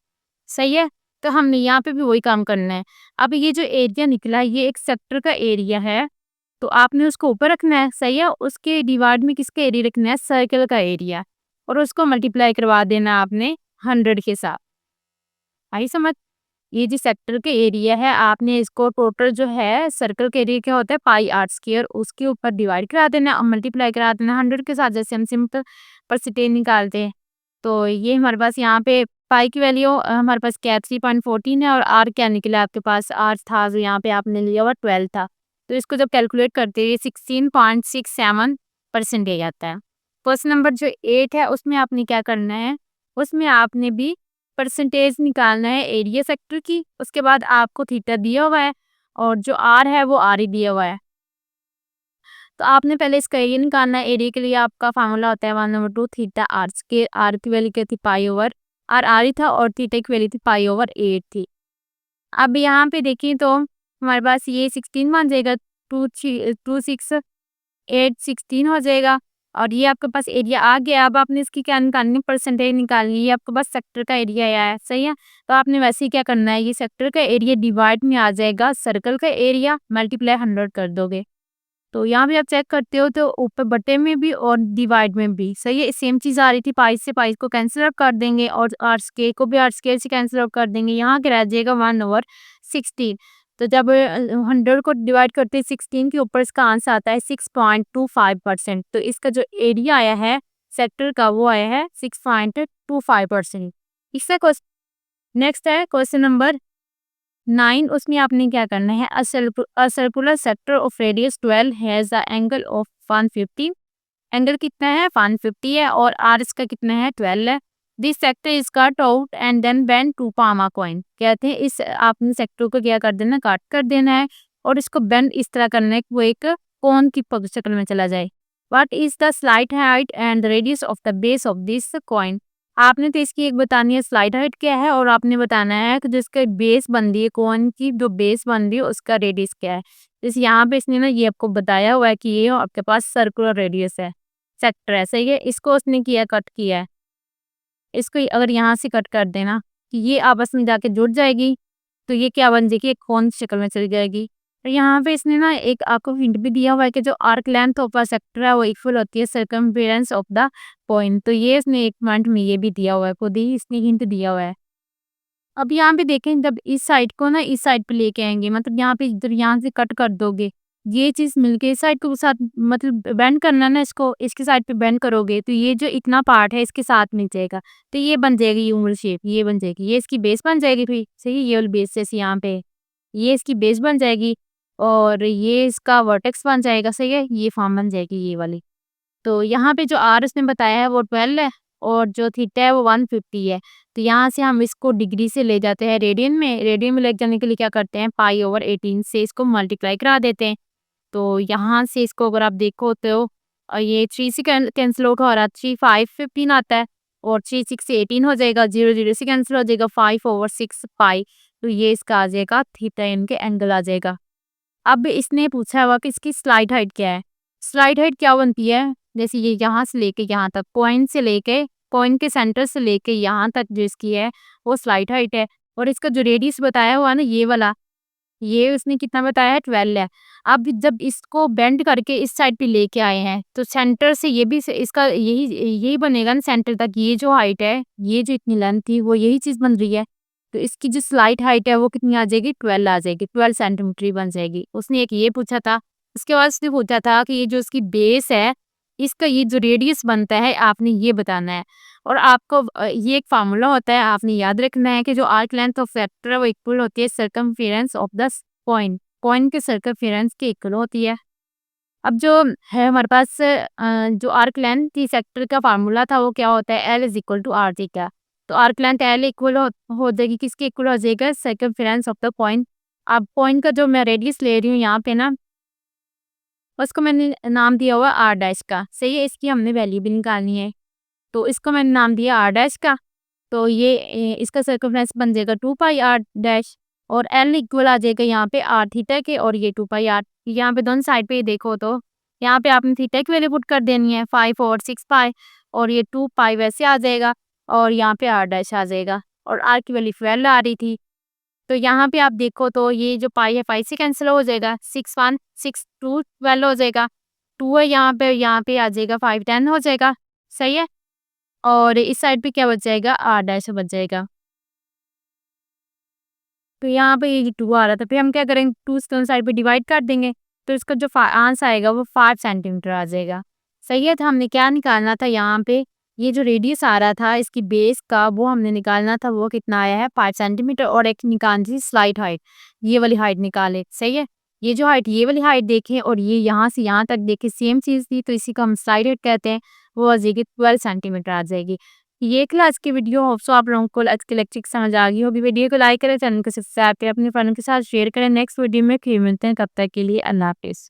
सही है। तो हमने यहाँ पे भी वही काम करना है। अब ये जो एरिया निकला ये एक सेक्टर का एरिया है, तो आपने उसको ऊपर रखना है, सही है। उसके डिवाइड में किसका एरिया रखना है, सर्कल का एरिया, और उसको मल्टीप्लाई करवा देना आपने 100 के साथ। आई समझ? ये जो सेक्टर के एरिया है आपने इसको टोटल जो है सर्कल के एरिया क्या होता है पाई आर स्क्वायर, उसके ऊपर डिवाइड करा देना और मल्टीप्लाई करा देना 100 के साथ, जैसे हम सिंपल परसेंटेज निकालते हैं। तो ये हमारे पास यहाँ पे पाई की वैल्यू हमारे पास क्या 3.14 है, और आर क्या निकला आपके पास, आर था जो यहाँ पे आपने लिया हुआ 12 था। तो इसको जब कैलकुलेट करते हैं 16.67% आता है। क्वेश्चन नंबर जो 8 है उसमें आपने क्या करना है, उसमें आपने भी परसेंटेज निकालना है एरिया सेक्टर की। उसके बाद आपको थीटा दिया हुआ है और जो आर है वो आर ही दिया हुआ है। तो आपने पहले इसका एरिया निकालना है। एरिया के लिए आपका फार्मूला होता है 1/2 थीटा आर स्क्वायर। आर की वैल्यू क्या थी, पाई ओवर आर, आर ही था, और थीटा की वैल्यू थी पाई ओवर 8 थी। अब यहाँ पे देखिए तो हमारे पास ये 16 बन जाएगा, 2 6 8 16 हो जाएगा, और ये आपके पास एरिया आ गया। अब आपने इसकी क्या निकालनी, परसेंटेज निकालनी है। ये आपके पास सेक्टर का एरिया आया है, सही है। तो आपने वैसे ही क्या करना है, ये सेक्टर का एरिया डिवाइड में आ जाएगा सर्कल का एरिया, मल्टीप्लाई 100 कर दोगे। तो यहाँ भी आप चेक करते हो तो ऊपर बटे में भी और डिवाइड में भी, सही है। सेम चीज़ आ रही थी, पाई से पाई को कैंसिल आउट कर देंगे और आर स्क्वायर को भी आर स्क्वायर से कैंसिल आउट कर देंगे। यहाँ क्या रह जाएगा 1/16। तो जब 100 को डिवाइड करते हैं 16 के ऊपर, इसका आंसर आता है 6.25%। तो इसका जो एरिया आया है सेक्टर का वो आया है 6.25%। इसका क्वेश्चन नेक्स्ट है क्वेश्चन नंबर 9। उसमें आपने क्या करना है, a circular sector of radius 12 has a angle of 150। Angle कितना है 150 है, और आर इसका कितना है 12 है। This sector is cut out and then bent to form a cone. कहते हैं इस आपने सेक्टर को क्या कर देना, काट कर देना है, और इसको बेंड इस तरह करना है कि वो एक कॉन की शक्ल में चला जाए। What is the slide height and radius of the base of this coin. आपने तो इसकी एक बतानी है स्लाइड हाइट क्या है, और आपने बताना है कि जिसका बेस बन रही है कॉइन की, जो बेस बन रही है उसका रेडियस क्या है। जैसे यहाँ पे इसने ना ये आपको बताया हुआ है कि ये आपके पास सर्कुलर रेडियस है, सेक्टर है, सही है। इसको उसने किया, कट किया है। इसको अगर यहाँ से कट कर देना कि ये आपस में जाके जुड़ जाएगी, तो ये क्या बन जाएगी, एक कौन सी शक्ल में चली जाएगी। और यहाँ पे इसने ना एक आपको हिंट भी दिया हुआ है कि जो arc length of a sector है वो इक्वल होती है सर्कमफेरेंस ऑफ द पॉइंट। तो ये इसने एक पॉइंट में ये भी दिया हुआ है, खुद ही इसने हिंट दिया हुआ है। अब यहाँ पे देखें, जब इस साइड को ना इस साइड पे लेके आएंगे, मतलब यहाँ पे जब यहाँ से कट कर दोगे, ये चीज मिलके इस साइड को साथ मतलब बेंड करना ना, इसको इसके साइड पे बेंड करोगे तो ये जो इतना पार्ट है इसके साथ मिल जाएगा। तो ये बन जाएगी यूमल शेप, ये बन जाएगी, ये इसकी बेस बन जाएगी। फिर सही है, ये वाली बेस जैसे यहाँ पे ये इसकी बेस बन जाएगी, और ये इसका वर्टेक्स बन जाएगा, सही है। ये फॉर्म बन जाएगी ये वाली। तो यहाँ पे जो आर उसने बताया है वो 12 है, और जो थीटा है वो 150 है। तो यहाँ से हम इसको डिग्री से ले जाते हैं रेडियन में। रेडियन में ले जाने के लिए क्या करते हैं, पाई ओवर 18 से इसको मल्टीप्लाई करा देते हैं। तो यहाँ से इसको अगर आप देखो तो ये 3 से कैंसिल आउट हो रहा है, 3 5 15 आता है, और 3 6 से 18 हो जाएगा, 0 0 से कैंसिल हो जाएगा, 5/6 पाई। तो ये इसका आ जाएगा थीटा इनके एंगल आ जाएगा। अब इसने पूछा हुआ कि इसकी स्लाइड हाइट क्या है। स्लाइड हाइट क्या बनती है, जैसे ये यहाँ से लेके यहाँ तक, पॉइंट से लेके पॉइंट के सेंटर से लेके यहाँ तक जो इसकी है वो स्लाइड हाइट है। और इसका जो रेडियस बताया हुआ ना ये वाला, ये उसने कितना बताया है 12 है। अब जब इसको बेंड करके इस साइड पे लेके आए हैं तो सेंटर से ये भी इसका यही यही बनेगा ना सेंटर तक। ये जो हाइट है, ये जो इतनी लेंथ थी वो यही चीज बन रही है। तो इसकी जो स्लाइड हाइट है वो कितनी आ जाएगी, 12 आ जाएगी, 12 सेंटीमीटर ही बन जाएगी। उसने एक ये पूछा था, उसके बाद उसने पूछा था कि ये जो इसकी बेस है इसका ये जो रेडियस बनता है आपने ये बताना है। और आपको ये एक फार्मूला होता है, आपने याद रखना है कि जो आर्क लेंथ ऑफ वेक्टर है वो इक्वल होती है circumference of the point. Point के सर्कमफेरेंस के इक्वल होती है। अब जो है हमारे पास जो आर्क लेंथ थी सेक्टर का फार्मूला था वो क्या होता है, L is equal to R theta. तो तो आर्क लेंथ एल इक्वल हो जाएगी, किसके इक्वल हो जाएगा, सर्कमफेरेंस ऑफ द पॉइंट। अब पॉइंट का जो मैं रेडियस ले रही हूँ यहाँ पे ना, उसको मैंने नाम दिया हुआ आर डैश का, सही है। इसकी हमने वैल्यू भी निकालनी है, तो इसको मैंने नाम दिया आर डैश का। तो ये इसका सर्कमफेरेंस बन जाएगा 2 पाई आर डैश, और एल इक्वल आ जाएगा यहाँ पे आर थीटा के, और ये 2 पाई आर। यहाँ पे दोनों साइड पे देखो तो यहाँ पे आपने थीटा की वैल्यू पुट कर देनी है 5 और 6 पाई, और ये 2 पाई वैसे आ जाएगा, और यहाँ पे आर डैश आ जाएगा, और आर की वैल्यू 12 आ रही थी। तो यहाँ पे आप देखो तो ये जो पाई है 5 से कैंसिल हो जाएगा, 6 1 6 2 12 हो जाएगा, 2 है यहाँ पे आ जाएगा 5 10 हो जाएगा, सही है। और इस साइड पे क्या बच जाएगा, आर डैश बच जाएगा। तो यहाँ पे ये 2 आ रहा था, फिर हम क्या करेंगे, 2 से दोनों साइड पे डिवाइड कर देंगे, तो इसका जो आंसर आएगा वो 5 सेंटीमीटर आ जाएगा, सही है। तो हमने क्या निकालना था यहाँ पे, ये जो रेडियस आ रहा था इसकी बेस का, वो हमने निकालना था, वो कितना आया है 5 सेंटीमीटर, और एक निकालनी थी स्लाइड हाइट, ये वाली हाइट निकाले, सही है। ये जो हाइट, ये वाली हाइट देखें, और ये यहाँ से यहाँ तक देखें सेम चीज़ थी, तो इसी को हम स्लाइड हाइट कहते हैं, वो आ जाएगी 12 सेंटीमीटर आ जाएगी। ये क्लास की वीडियो होप सो आप लोगों को आज की लेक्चर समझ आ गई होगी। वीडियो को लाइक करें, चैनल को सब्सक्राइब करें, अपने फ्रेंड के साथ शेयर करें। नेक्स्ट वीडियो में फिर मिलते हैं, तब तक के लिए अल्लाह हाफिज़।